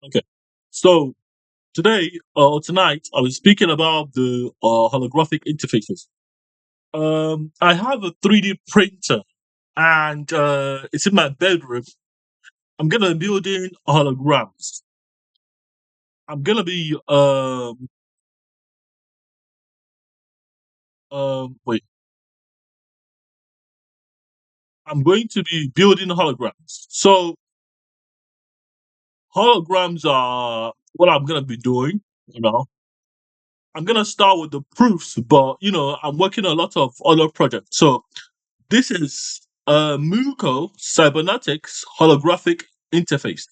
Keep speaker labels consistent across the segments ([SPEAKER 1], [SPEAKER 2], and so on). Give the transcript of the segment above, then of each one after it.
[SPEAKER 1] Okay. So today or tonight, I was speaking about the holographic interfaces. I have a 3D printer, and it's in my bedroom. I'm gonna be building holograms. I'm gonna be wait. I'm going to be building holograms. So holograms are what I'm gonna be doing. You know, I'm gonna start with the proofs, but I'm working on a lot of other projects. So this is a MMUKO Cybernetics holographic interface.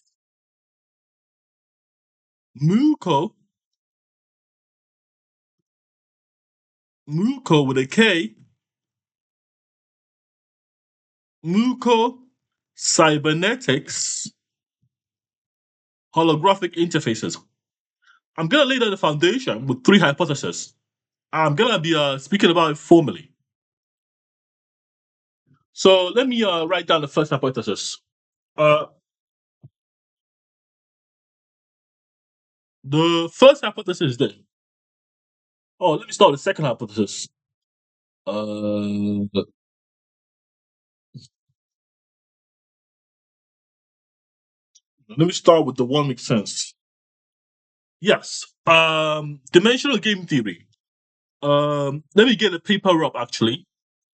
[SPEAKER 1] MMUKO, MMUKO with a K, MMUKO Cybernetics holographic interfaces. I'm gonna lay down the foundation with three hypotheses. I'm gonna be speaking about it formally. So let me write down the first hypothesis. Uh, the first hypothesis is this. Oh, let me start with the second hypothesis. Let me start with the one makes sense. Yes. Dimensional game theory. Let me get the paper up actually.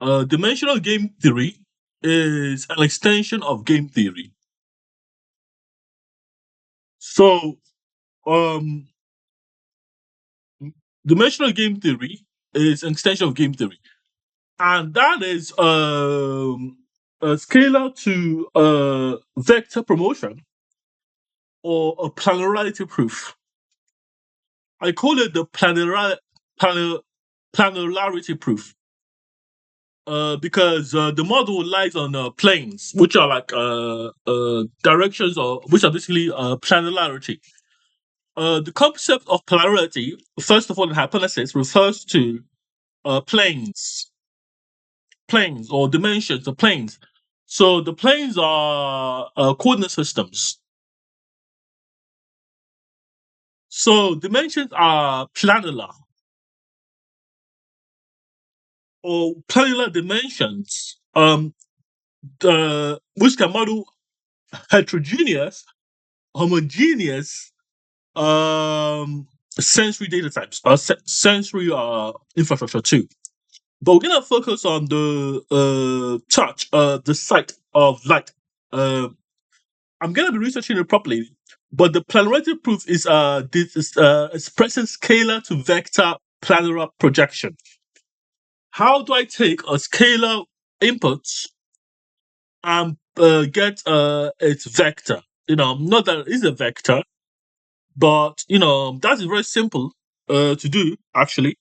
[SPEAKER 1] Dimensional game theory is an extension of game theory. So, um, dimensional game theory is an extension of game theory, and that is a scalar to vector promotion or a planarity proof. I call it the planar, planarity proof. Because the model lies on planes, which are like directions, or which are basically planarity. The concept of polarity, first of all, in hypothesis, refers to planes, planes or dimensions of planes. So the planes are coordinate systems. So dimensions are planar or planar dimensions, which can model heterogeneous, homogeneous sensory data types or sensory infrastructure too. But we're gonna focus on the touch, the sight of light. Uh, I'm gonna be researching it properly, but the planarity proof is this is expressing scalar to vector planar projection. How do I take a scalar input and get its vector? Not that it is a vector, but that is very simple to do actually.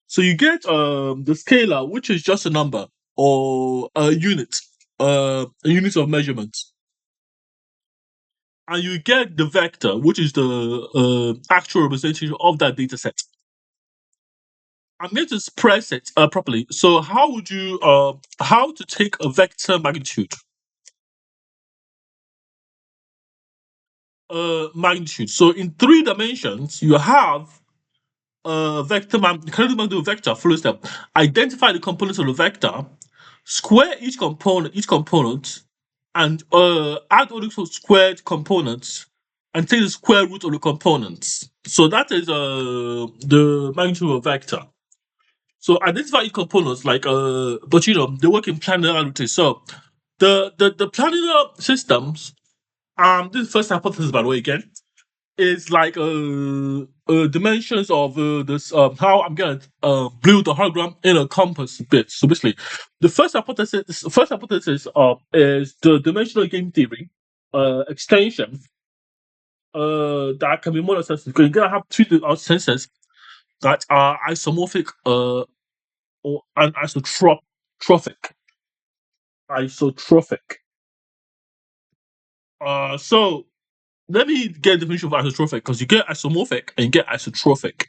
[SPEAKER 1] So you get the scalar, which is just a number or a unit of measurement, and you get the vector, which is the actual representation of that data set. I'm going to express it properly. So how would you how to take a vector magnitude? Magnitude. So in three dimensions, you have do vector follow step. Identify the components of the vector, square each component, and add all the squared components, and take the square root of the components. So that is the magnitude of a vector. So identify each components but they work in planarity. So the planar systems, this is the first hypothesis by the way again, is like dimensions of this how I'm gonna build the hologram in a compass bit. So basically, the first hypothesis is the dimensional game theory extension that can be more senses because you're gonna have two senses that are isomorphic or and isotrophic. Isotrophic. So let me get a definition of isotrophic because you get isomorphic and you get isotrophic.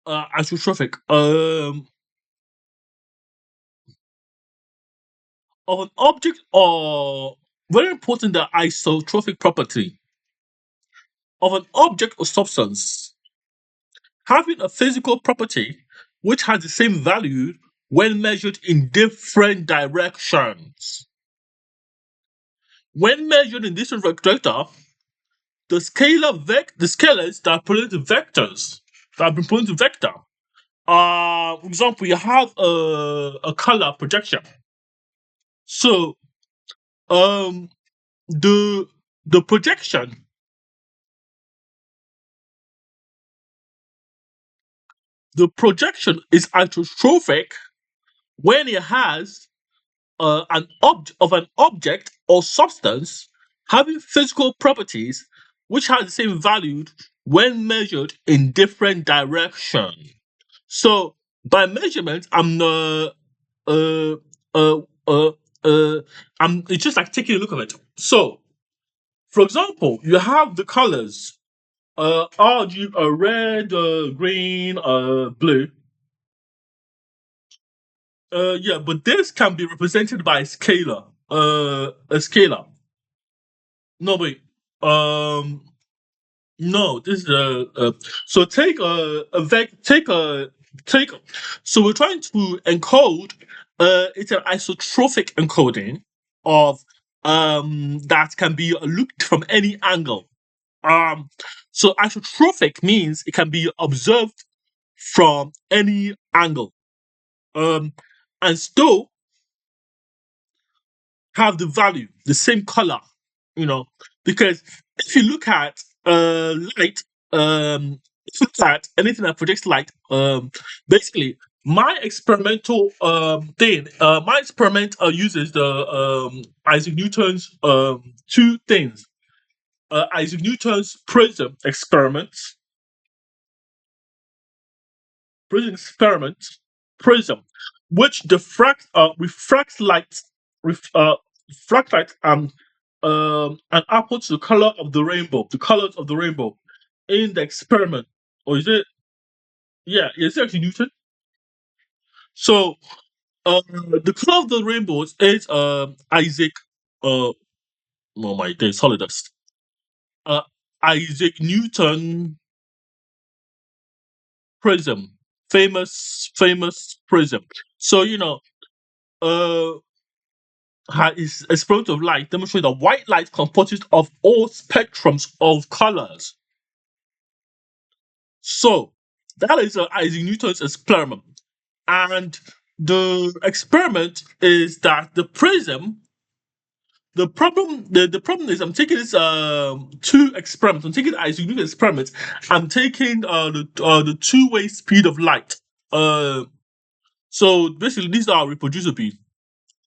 [SPEAKER 1] Isotrophic. Of an object or very important the isotrophic property. of an object or substance having a physical property which has the same value when measured in different directions. When measured in this vector, the scalars that are put into vectors that have been put into vector. For example, you have a color projection. So um the the projection the projection is isotrophic when it has an object or substance having physical properties which have the same value when measured in different directions. So by measurement, uh uh uh I'm it's just like taking a look at it. So for example, you have the colors red, green, blue. Yeah, but this can be represented by a scalar. A scalar. No, wait. Um, no, this is so take a vec take. So we're trying to encode. It's an isotrophic encoding of that can be looked from any angle. Um, so isotrophic means it can be observed from any angle. Um, and still have the value, the same color, you know, because if you look at light, if you look at anything that projects light, basically my experimental my experiment uses the Isaac Newton's two things. Isaac Newton's prism experiment, prism, which refracts light, ref, refracts light and outputs the color of the rainbow, the colors of the rainbow in the experiment. Or is it? Yeah, it's actually Newton. So the color of the rainbow is Isaac. Uh, oh my days, holidays. Uh, Isaac Newton prism, famous prism. So uh is experiment of light demonstrate that white light comprises of all spectrums of colors. So that is Isaac Newton's experiment, and the experiment is that the prism. The problem is I'm taking this two experiments. I'm taking Isaac Newton's experiments. I'm taking the two-way speed of light. Uh, so basically these are reproducible.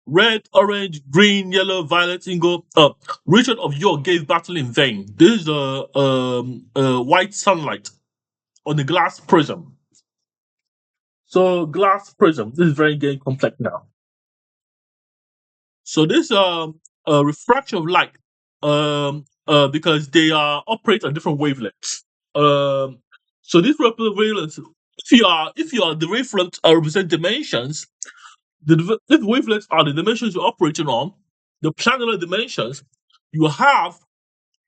[SPEAKER 1] Red, orange, green, yellow, violet, indigo. Richard of York gave battle in vain. This is white sunlight on the glass prism. So glass prism. This is very getting complex now. So this refraction of light, because they are operate on different wavelengths. Um, so these wavelengths, if you are the wavelengths represent dimensions, if wavelengths are the dimensions you're operating on, the planar dimensions, you have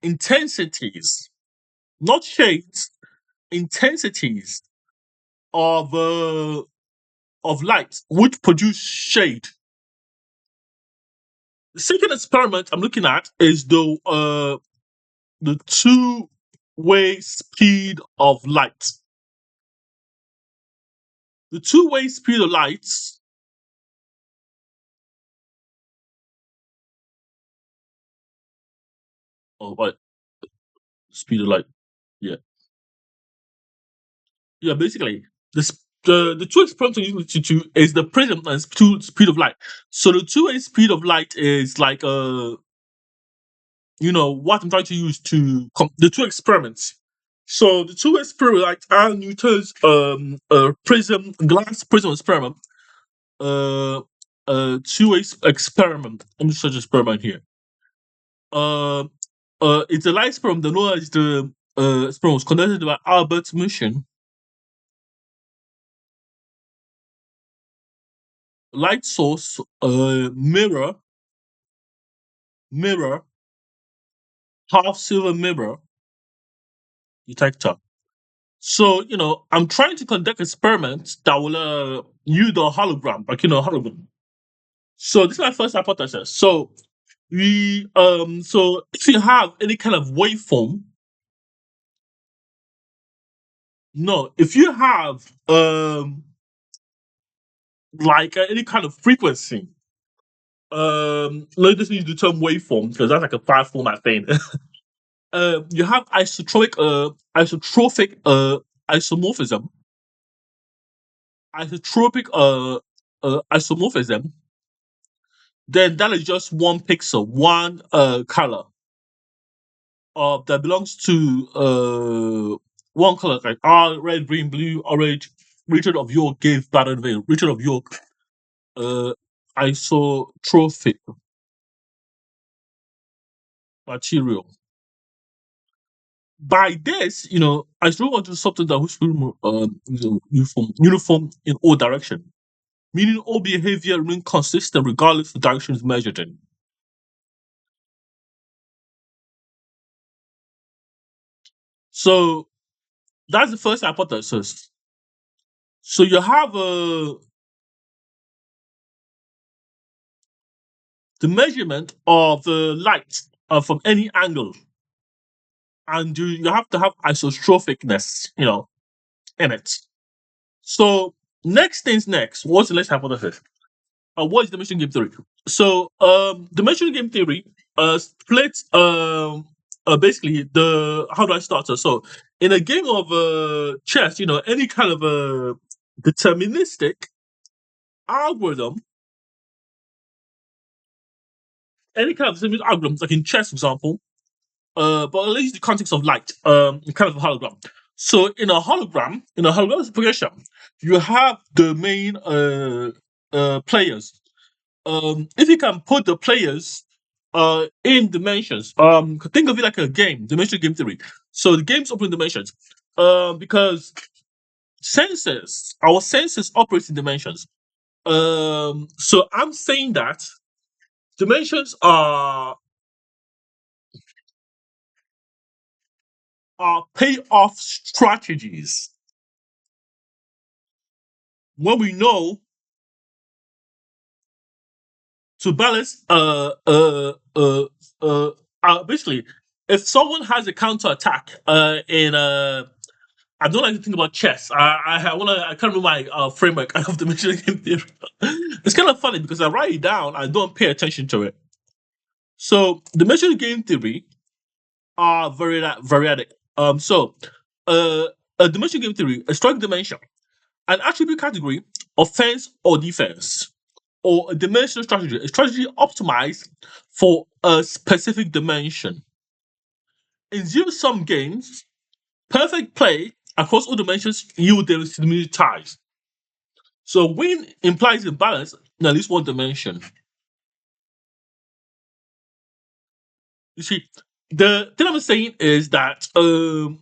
[SPEAKER 1] intensities, not shades, intensities of uh, of light, which produce shade. The second experiment I'm looking at is the two-way speed of light. The two-way speed of light. Oh, what speed of light? Yeah, yeah. Basically, the two experiments I'm using to is the prism and two speed of light. So the two-way speed of light is like what I'm trying to use to the two experiments. So the two experiments, like Al Newton's prism glass prism experiment, uh two-way experiment. I'm just search experiment here. Uh, it's a light experiment that known as the experiment was conducted by Albert mission. Light source, mirror, half silver mirror, detector. So, I'm trying to conduct experiments that will use the hologram, like, hologram. So this is my first hypothesis. So if you have any kind of waveform, no, if you have like any kind of frequency, let's just use the term waveform because that's like a five format thing. You have isomorphism, isotropic isomorphism, then that is just one pixel, one color that belongs to one color, like red, green, blue, orange. Richard of York gave Baden Vale. Richard of York, uh, isotrophic material. By this, I still want to something that was uniform in all direction, meaning all behavior remain consistent regardless of the directions measured in. So that's the first hypothesis. So you have the measurement of the light from any angle, and you have to have isotrophicness, in it. So next things next. What's the next hypothesis? What is dimension game theory? So dimension game theory splits basically the how do I start it? So in a game of chess, any kind of a deterministic algorithm, any kind of deterministic algorithms, like in chess, for example, but let's use the context of light, kind of a hologram. So in a hologram progression, you have the main players. If you can put the players in dimensions, think of it like a game, dimensional game theory. So the game's open dimensions, because our senses operate in dimensions. So I'm saying that dimensions are payoff strategies when we know to balance basically if someone has a counter attack in I don't like to think about chess. I can't remember my framework of the machine game theory. It's kind of funny because I write it down, I don't pay attention to it. So the machine game theory are variadic. So a dimension game theory, a strike dimension, an attribute category, offense or defense, or a dimensional strategy, a strategy optimized for a specific dimension. In zero sum games, perfect play across all dimensions yield their simulated ties. So win implies a balance in at least one dimension. You see, the thing I'm saying is that the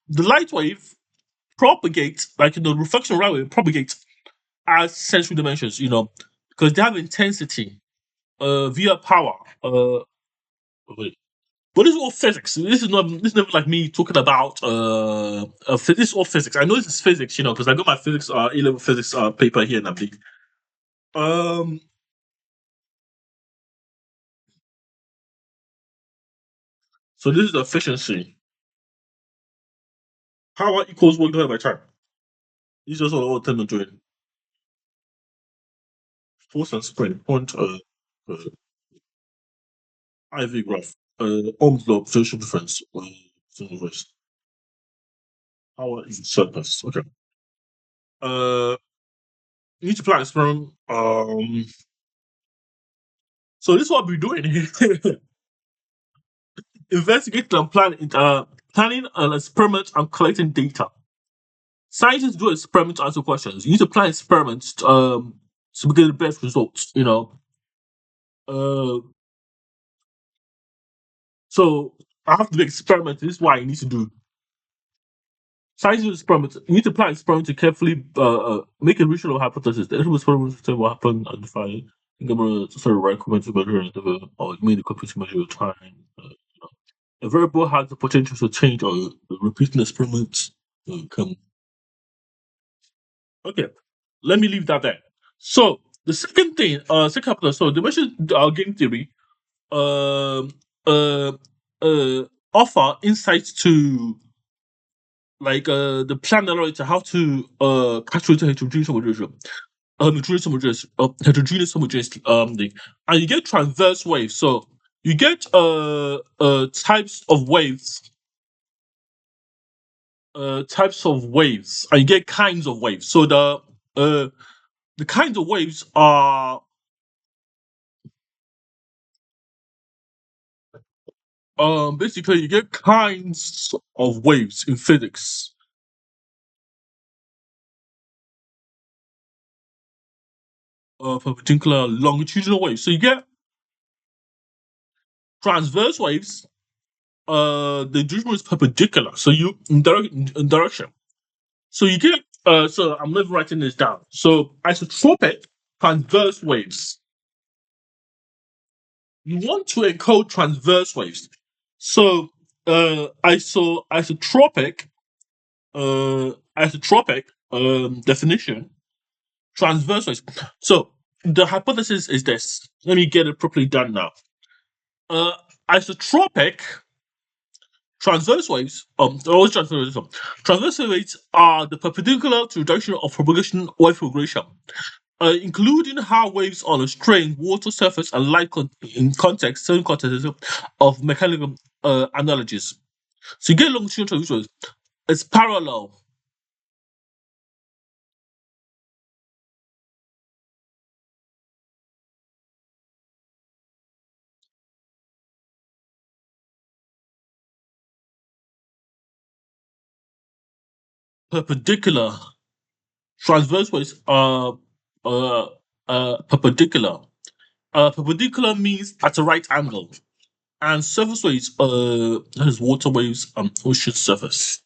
[SPEAKER 1] light wave propagates, like the reflection light wave propagates as sensory dimensions, because they have intensity via power. Wait. But this is all physics. This is never like me talking about this is all physics. I know this is physics, because I got my physics A-level physics paper here in a big. Um so this is efficiency. How are equals work divided by time? These are all tend to doing. Force and spring, point uh IV graph, Ohm's law, potential difference, reverse. How are surplus? Okay. Uh you need to plan experiment. So this is what we're doing here. Investigate and planning an experiment and collecting data. Scientists do experiments to answer questions. You need to plan experiments to get the best results. Uh, so I have to do experiments. This is why you need to do scientists do experiments. You need to plan experiments to carefully make a reasonable hypothesis. The initial experiments to what happened and define. Think about sort of right comment to measure or make the computer measure your time. A variable has the potential to change or repeat an experiment. Come. Okay, let me leave that there. So the second thing, second part, so they mentioned our game theory um uh offer insights to like the plan narrator how to calculate heterogeneous homogeneity heterogeneous homogeneity thing. And you get transverse waves. So you get types of waves, and you get kinds of waves. So the kinds of waves are basically you get kinds of waves in physics. Perpendicular longitudinal waves. So you get transverse waves. The distribution is perpendicular. So you in direction. So you get so I'm not writing this down. So isotropic transverse waves. You want to encode transverse waves. So isotropic definition transverse waves. So the hypothesis is this. Let me get it properly done now. Uh, isotropic transverse waves, transverse waves are the perpendicular to the direction of propagation wave progression, including how waves on a strained water surface and light in context, certain contexts of mechanical analogies. So you get longitudinal transverse waves. It's parallel, perpendicular. Transverse waves are uh, perpendicular. Perpendicular means at a right angle, and surface waves has water waves on ocean surface.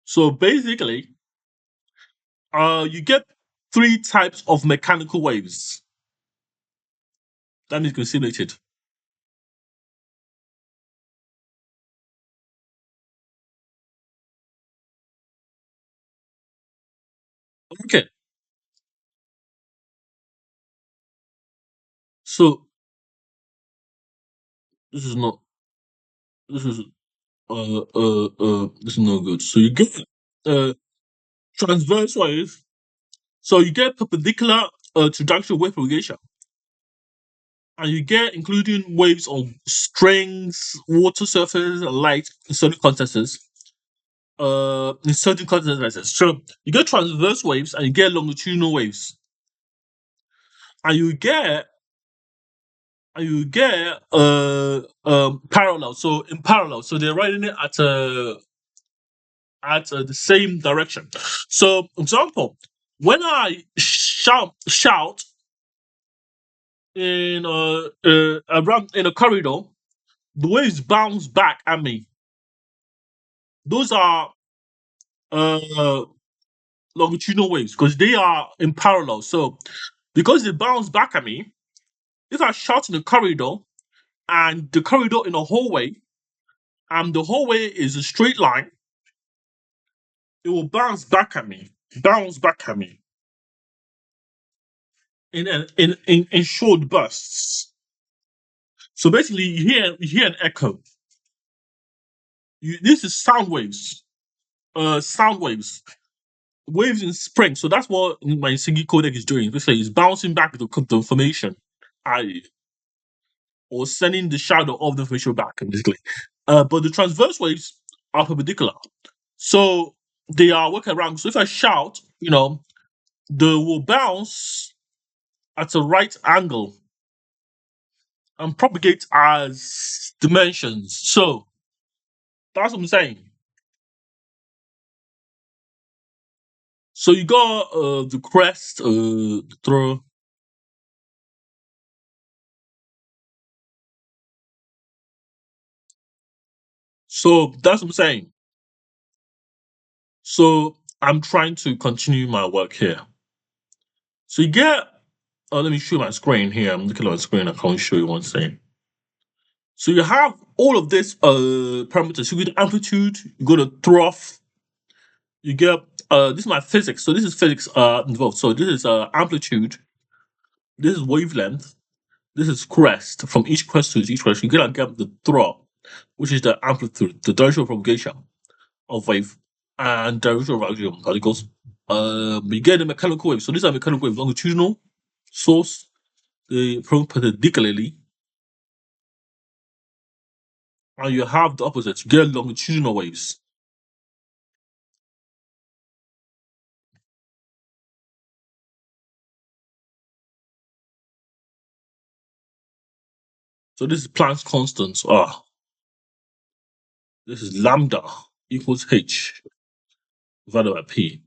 [SPEAKER 1] So basically, you get three types of mechanical waves that need to be simulated. Okay, so this is not this is this is not good. So you get uh transverse waves. So you get perpendicular to junction wave propagation, and you get including waves on strings, water surface, and light in certain contexts. In certain contexts, so you get transverse waves and you get longitudinal waves, and you get parallel. So in parallel, so they're writing it at the same direction. So example, when I shout in around in a corridor, the waves bounce back at me. Those are uh longitudinal waves because they are in parallel. So because they bounce back at me, if I shout in a corridor and the corridor in a hallway and the hallway is a straight line, it will bounce back at me in short bursts. So basically, you hear an echo. This is sound waves. Sound waves in spring. So that's what my singing codec is doing. Basically, it's bouncing back the information, I or sending the shadow of the information back. Basically, but the transverse waves are perpendicular, so they are working around. So if I shout, they will bounce at a right angle and propagate as dimensions. So that's what I'm saying. So you got the crest, the throw. So that's what I'm saying. So I'm trying to continue my work here. So you get. Let me show my screen here. I'm looking at my screen. I can't show you one thing. So you have all of these parameters. You get amplitude, you go to trough, you get this is my physics. So this is physics involved. So this is amplitude, this is wavelength, this is crest. From each crest to each crest, you get the trough, which is the amplitude, the direction of propagation of wave, and direction of particles. We get the mechanical wave. So these are mechanical wave, longitudinal source, they perpendicularly, and you have the opposite. You get longitudinal waves. So this is Planck's constant. This is lambda equals h divided by p,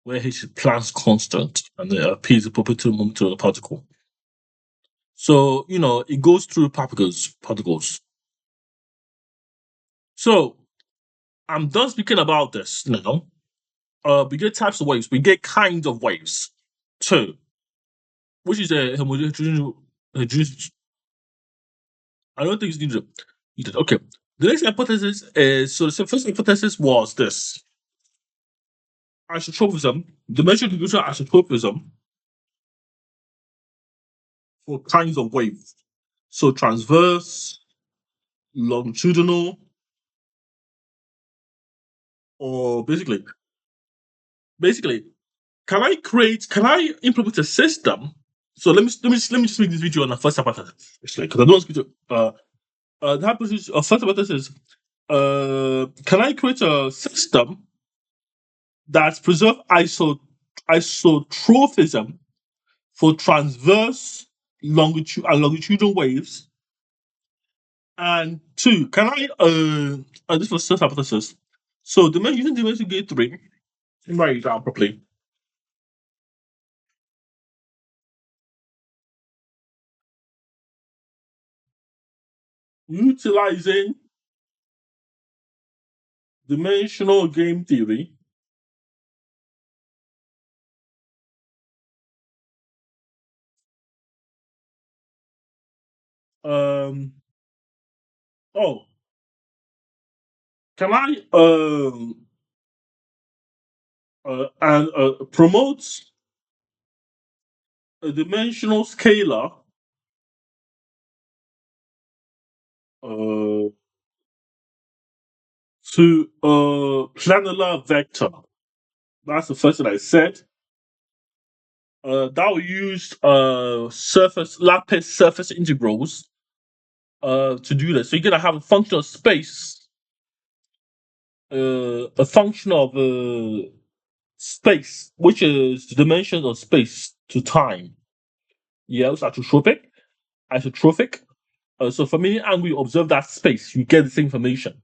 [SPEAKER 1] where h is Planck's constant and p is the property moment of the particle. So it goes through particles. So I'm done speaking about this now. We get types of waves. We get kinds of waves too, which is a homogeneous. I don't think it's needed. Okay. The next hypothesis is so the first hypothesis was this isotropism, dimensional distribution isotropism for kinds of waves. So transverse, longitudinal, or basically, can I implement a system? So let me just make this video on the first hypothesis. Because I don't want to the hypothesis of first hypothesis is can I create a system that preserve isotrophism for transverse longitudinal waves. And two, can I this was first hypothesis. So using dimension gate three, let me write it down properly. Utilizing dimensional game theory, um oh, can I and promote a dimensional scalar uh to a planar vector. That's the first thing I said. That will use surface lattice surface integrals to do this. So you're gonna have a function of space, a function of space, which is the dimensions of space to time. Yeah, it's isotropic. Isotrophic. So from any angle you observe that space, you get the same information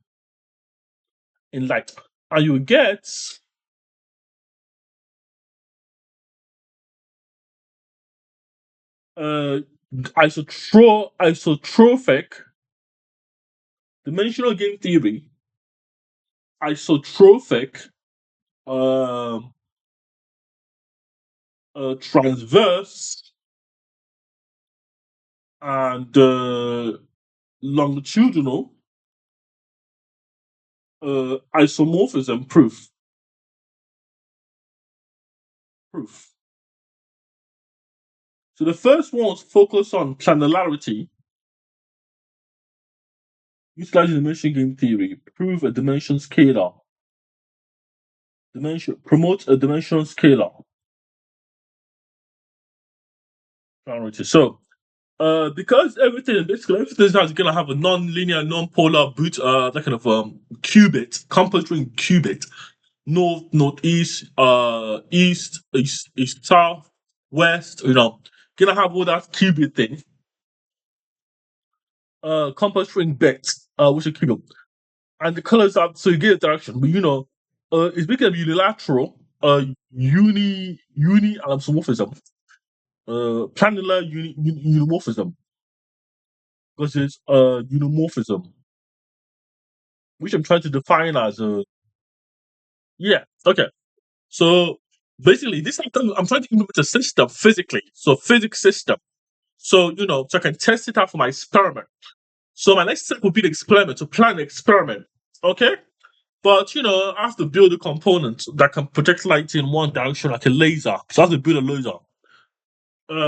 [SPEAKER 1] in light, and you get uh isotrophic dimensional game theory, isotrophic um transverse and longitudinal isomorphism proof. So the first one was focused on planarity, utilizing dimension game theory, prove a dimension scalar. Dimension promote a dimensional scalar planarity. So because basically everything is gonna have a non-linear, non-polar boot, that kind of qubit, compass ring qubit, north, northeast, east, south, west. Gonna have all that qubit thing. Compass ring bit, which is qubit, and the colors are so you get a direction. But it's become unilateral, uni anamorphism, planar unimorphism, because it's unimorphism, which I'm trying to define as a yeah. Okay, so basically, this I'm trying to implement a system physically. So physics system. So so I can test it out for my experiment. So my next step would be the experiment to plan the experiment. Okay. But I have to build a component that can project light in one direction like a laser. So I have to build a laser.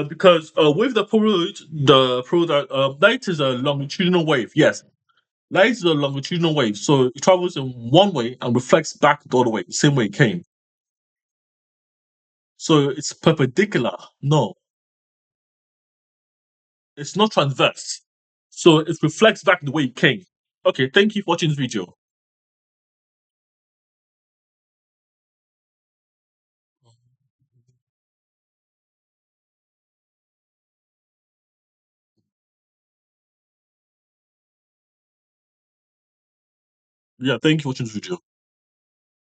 [SPEAKER 1] Because with the light is a longitudinal wave. Yes, light is a longitudinal wave, so it travels in one way and reflects back the other way, the same way it came. So it's perpendicular. No, it's not transverse. So it reflects back the way it came. Okay, thank you for watching this video. Yeah, thank you for watching this video.